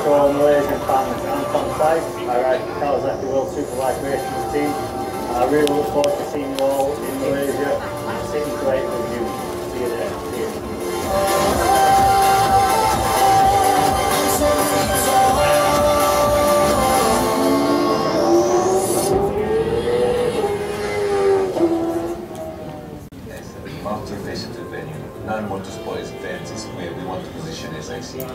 For Malaysian fans, I'm from Site. I ride Kawasaki World Superbike Racing team. I really look forward to seeing you all in Malaysia. Sitting great with you. See you there. See you. Multifaceted venue, non-motorsport events is where we want to position SIC.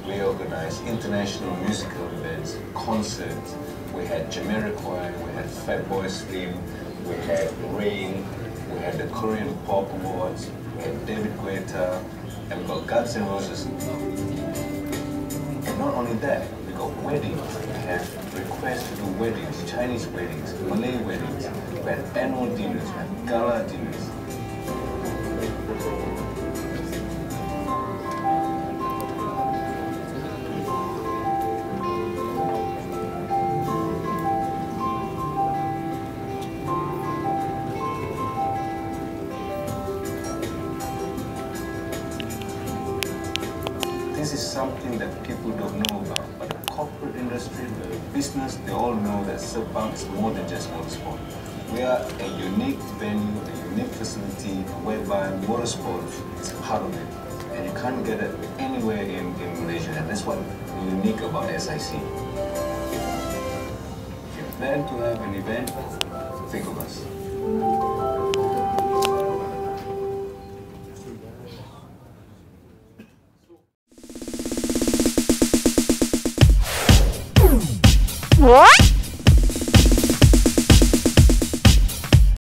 We organize international musical events, concerts. We had Jamiroquai, we had Fatboy Slim, we had Rain, we had the Korean Pop Awards, we had David Guetta, and we got Guns N' Roses. And not only that, we got weddings. We had requests to do weddings, Chinese weddings, Malay weddings. We had annual dinners, we had gala dinners. This is something that people don't know about, but the corporate industry, the business, they all know that Sepang is more than just motorsport. We are a unique venue, a unique facility whereby motorsport is part of it. And you can't get it anywhere in Malaysia, and that's what unique about SIC. If you plan to have an event, think of us. What?